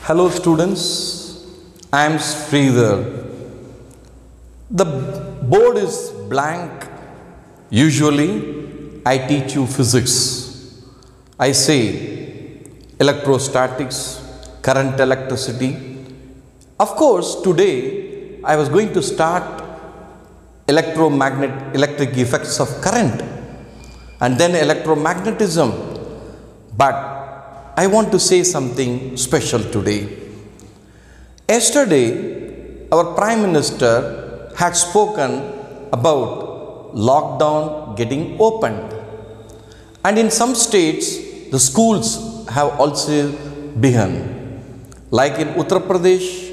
Hello students, I am Sridhar. The board is blank. Usually I teach you physics. I say electrostatics, current electricity. Of course today I was going to start electric effects of current and then electromagnetism. But I want to say something special today. Yesterday, our Prime Minister had spoken about lockdown getting opened. And in some states, the schools have also begun. Like in Uttar Pradesh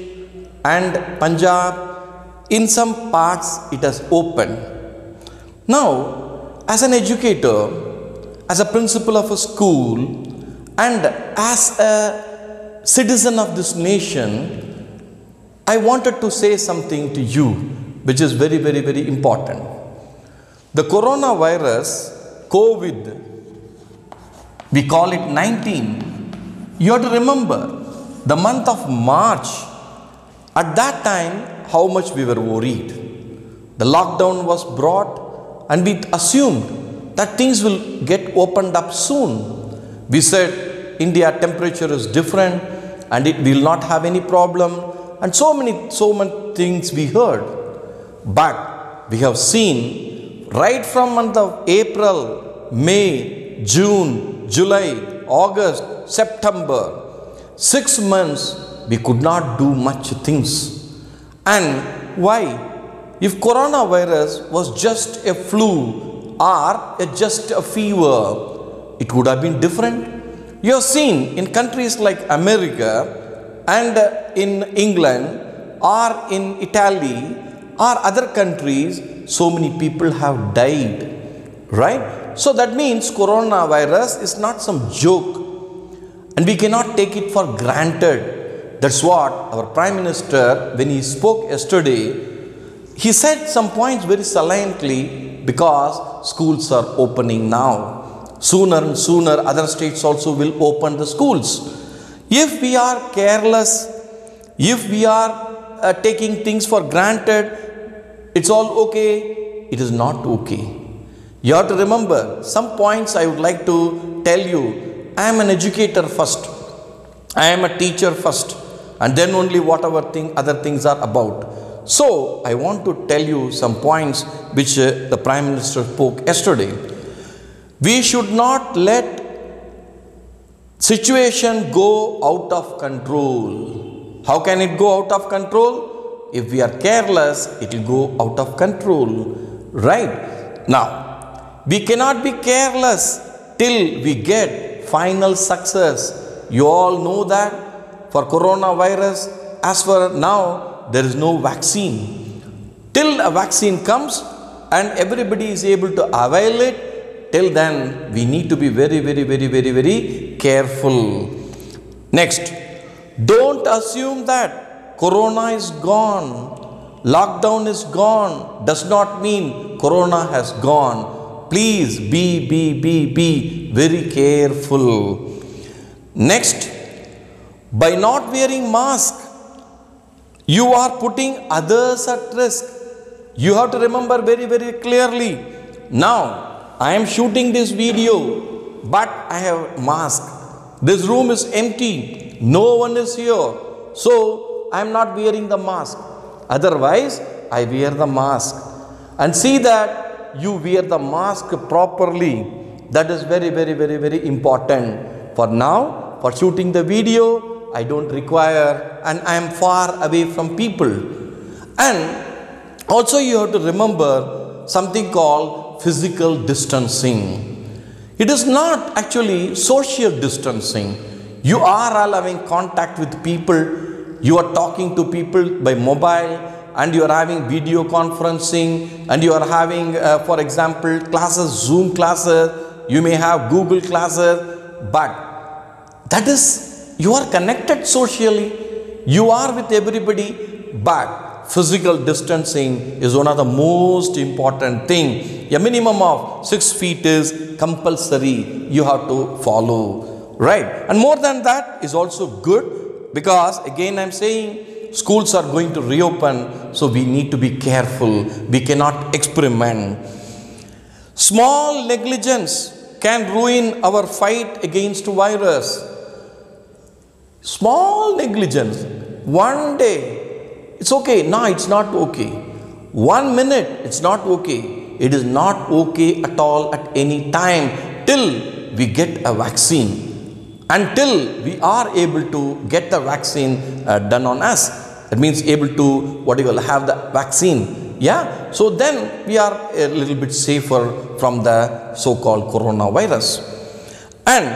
and Punjab, in some parts it has opened. Now, as an educator, as a principal of a school, and as a citizen of this nation, I wanted to say something to you which is very important. The coronavirus, COVID, we call it 19. You have to remember the month of March. At that time, how much we were worried. The lockdown was brought and we assumed that things will get opened up soon. We said India temperature is different and it will not have any problem, and so many things we heard. But we have seen right from month of April, May, June, July, August, September, 6 months we could not do much things. And why? If coronavirus was just a flu or just a fever, it would have been different. You have seen in countries like America and in England or in Italy or other countries, so many people have died, right? So that means coronavirus is not some joke and we cannot take it for granted. That's what our Prime Minister, when he spoke yesterday, he said some points very saliently because schools are opening now. Sooner and sooner other states also will open the schools. If we are careless, if we are taking things for granted, it's all okay, it is not okay. You have to remember some points I would like to tell you. I am an educator first, I am a teacher first, and then only whatever other things are about. So I want to tell you some points which the Prime Minister spoke yesterday. We should not let situation go out of control. How can it go out of control? If we are careless, it will go out of control. Right? Now, we cannot be careless till we get final success. You all know that for coronavirus, as for now, there is no vaccine. Till a vaccine comes and everybody is able to avail it, till then, we need to be very careful. Next, don't assume that corona is gone, lockdown is gone, does not mean corona has gone. Please be very careful. Next, by not wearing mask, you are putting others at risk. You have to remember very clearly. Now, I am shooting this video, but I have mask. This room is empty. No one is here. So, I am not wearing the mask. Otherwise, I wear the mask. And see that you wear the mask properly. That is very important. For now, for shooting the video, I don't require, and I am far away from people. And also you have to remember something called physical distancing. It is not actually social distancing. You are all having contact with people. You are talking to people by mobile and you are having video conferencing and you are having, for example, classes, Zoom classes. You may have Google classes, but that is, you are connected socially. You are with everybody, but physical distancing is one of the most important thing. A minimum of 6 feet is compulsory. You have to follow, right? And more than that is also good. because again I'm saying schools are going to reopen, so we need to be careful. We cannot experiment. Small negligence can ruin our fight against virus. Small negligence. One day, it's okay. No, it's not okay. 1 minute, it's not okay. It is not okay at all at any time till we get a vaccine. Until we are able to get the vaccine done on us. That means able to have the vaccine. Yeah. So then we are a little bit safer from the so-called coronavirus. And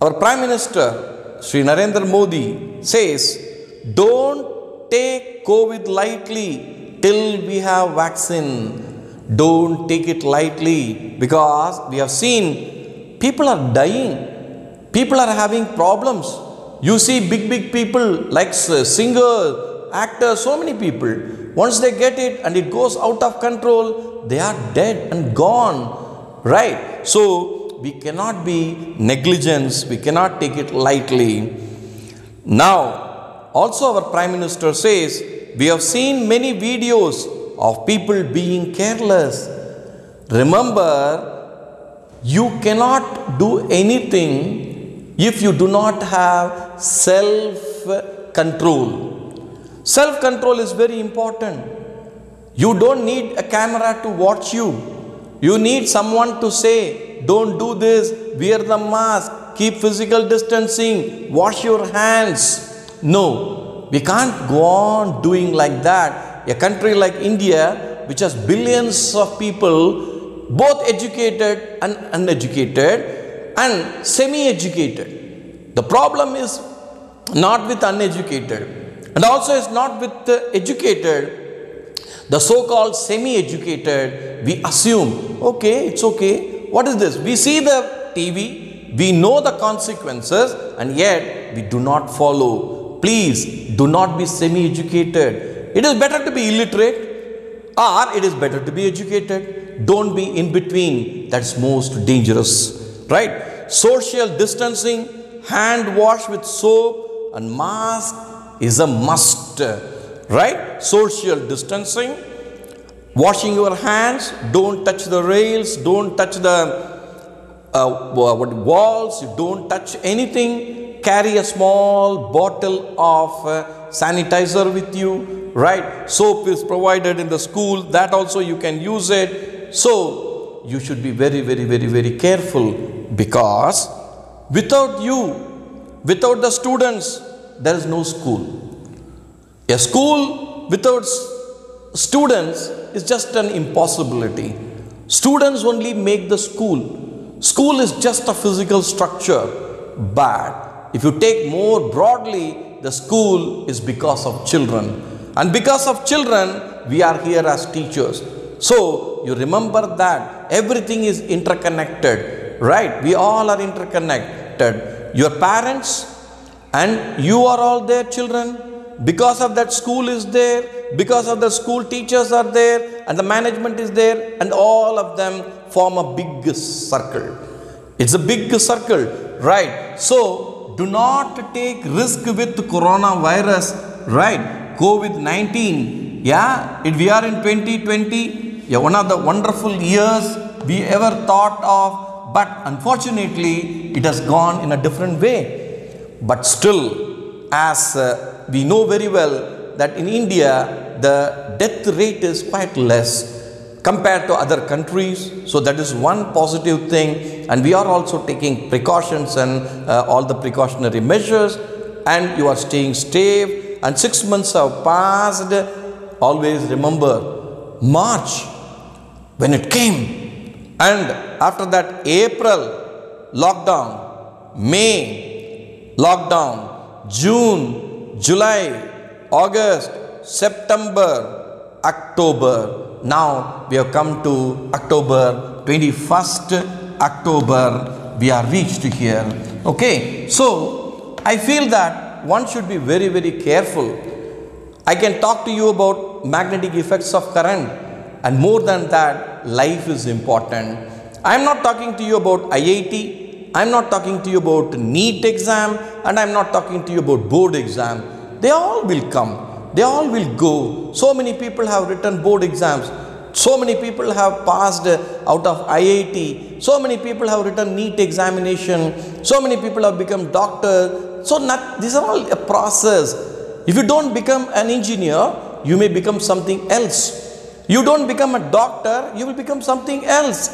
our Prime Minister, Sri Narendra Modi, says, don't take COVID lightly till we have vaccine. Don't take it lightly, because we have seen people are dying. People are having problems. You see big people like singers, actors, so many people. Once they get it and it goes out of control, they are dead and gone. Right? So we cannot be negligent. We cannot take it lightly. Now, also our Prime Minister says, we have seen many videos of people being careless. Remember, you cannot do anything if you do not have self-control. Self-control is very important. You don't need a camera to watch you. You need someone to say, don't do this, wear the mask, keep physical distancing, wash your hands. No, we can't go on doing like that. A country like India, which has billions of people, both educated and uneducated and semi-educated. The problem is not with uneducated, and also is not with the educated. The so-called semi-educated, we assume, okay, it's okay. What is this? We see the TV, we know the consequences, and yet we do not follow. Please do not be semi-educated. It is better to be illiterate, or it is better to be educated. Don't be in between. That's most dangerous. Right? Social distancing, hand wash with soap and mask is a must. Right? Social distancing, washing your hands, don't touch the rails, don't touch the walls, you don't touch anything. Carry a small bottle of sanitizer with you. Right? Soap is provided in the school, that also you can use it. So you should be very careful, because without you, without the students, there is no school. A school without students is just an impossibility. Students only make the school. School is just a physical structure. But if you take more broadly, the school is because of children. And because of children, we are here as teachers. So you remember that everything is interconnected. Right? We all are interconnected. Your parents and you are all their children. Because of that, school is there, because of the school, teachers are there, and the management is there, and all of them form a big circle. It's a big circle, right? So do not take risk with coronavirus, right? COVID-19. Yeah, we are in 2020, one of the wonderful years we ever thought of, but unfortunately it has gone in a different way. But still, as we know very well that in India, the death rate is quite less compared to other countries. So that is one positive thing. And we are also taking precautions and all the precautionary measures. And you are staying safe. And 6 months have passed. Always remember March when it came. And after that, April lockdown, May lockdown, June, July, August, September, October. Now we have come to October, 21st October, we are reached here. Okay, so I feel that one should be very careful. I can talk to you about magnetic effects of current, and more than that, life is important. I am not talking to you about IIT. I'm not talking to you about NEET exam, and I'm not talking to you about board exam. They all will come. They all will go. So many people have written board exams. So many people have passed out of IIT. So many people have written NEET examination. So many people have become doctors. So these are all a process. If you don't become an engineer, you may become something else. You don't become a doctor, you will become something else.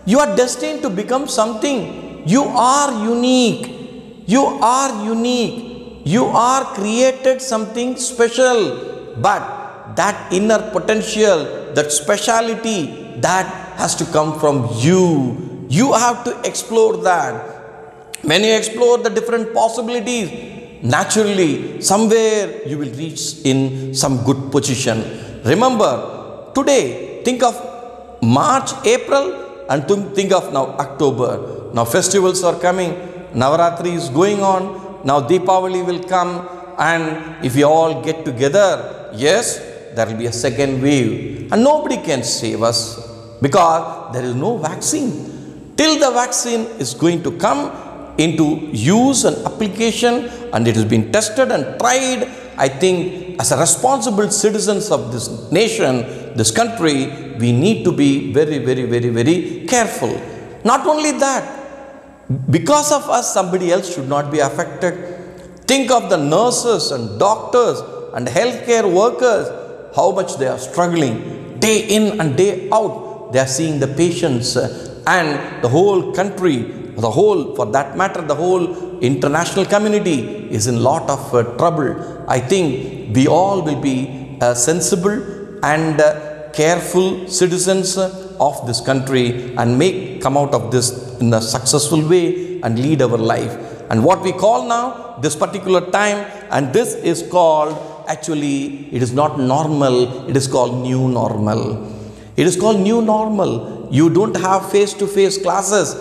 You are destined to become something. You are unique. You are unique. You are created something special. But that inner potential, that speciality, that has to come from you. You have to explore that. When you explore the different possibilities, naturally, somewhere you will reach in some good position. Remember, today, think of March, April, and think of now October. Now festivals are coming, Navaratri is going on, now Deepavali will come, and if we all get together, yes, there will be a second wave, and nobody can save us because there is no vaccine. Till the vaccine is going to come into use and application, and it has been tested and tried, I think as a responsible citizens of this nation, this country, we need to be very, very, very, very careful. Not only that, because of us, somebody else should not be affected. Think of the nurses and doctors and healthcare workers, how much they are struggling day in and day out. They are seeing the patients, and the whole country, the whole, for that matter, the whole international community is in lot of trouble. I think we all will be sensible and careful citizens of this country and come out of this in a successful way and lead our life. And what we call now, this particular time, and this is called, actually, it is not normal, it is called new normal. It is called new normal. You don't have face-to-face classes.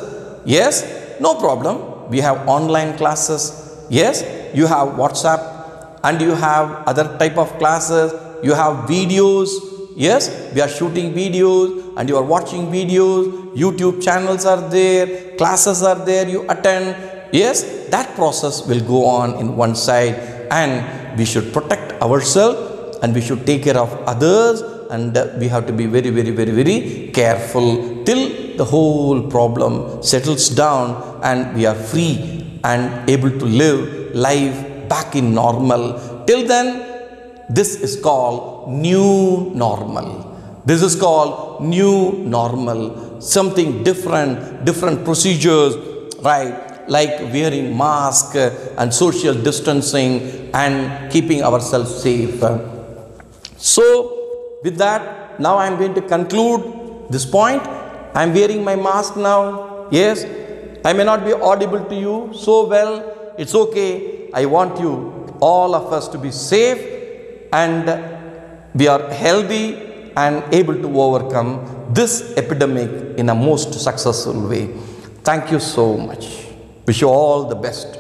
Yes, no problem. We have online classes. Yes, you have WhatsApp, and you have other type of classes. You have videos. Yes, we are shooting videos and you are watching videos. YouTube channels are there, classes are there, you attend. Yes, that process will go on in one side, and we should protect ourselves and we should take care of others, and we have to be very, very, very, very careful till the whole problem settles down and we are free and able to live life back in normal. Till then, this is called new normal. This is called new normal. Something different, different procedures, right? Like wearing mask and social distancing and keeping ourselves safe. So, with that, now I am going to conclude this point. I am wearing my mask now. Yes, I may not be audible to you so well. It's okay. I want you, all of us, to be safe and we are healthy and able to overcome this epidemic in a most successful way. Thank you so much. Wish you all the best.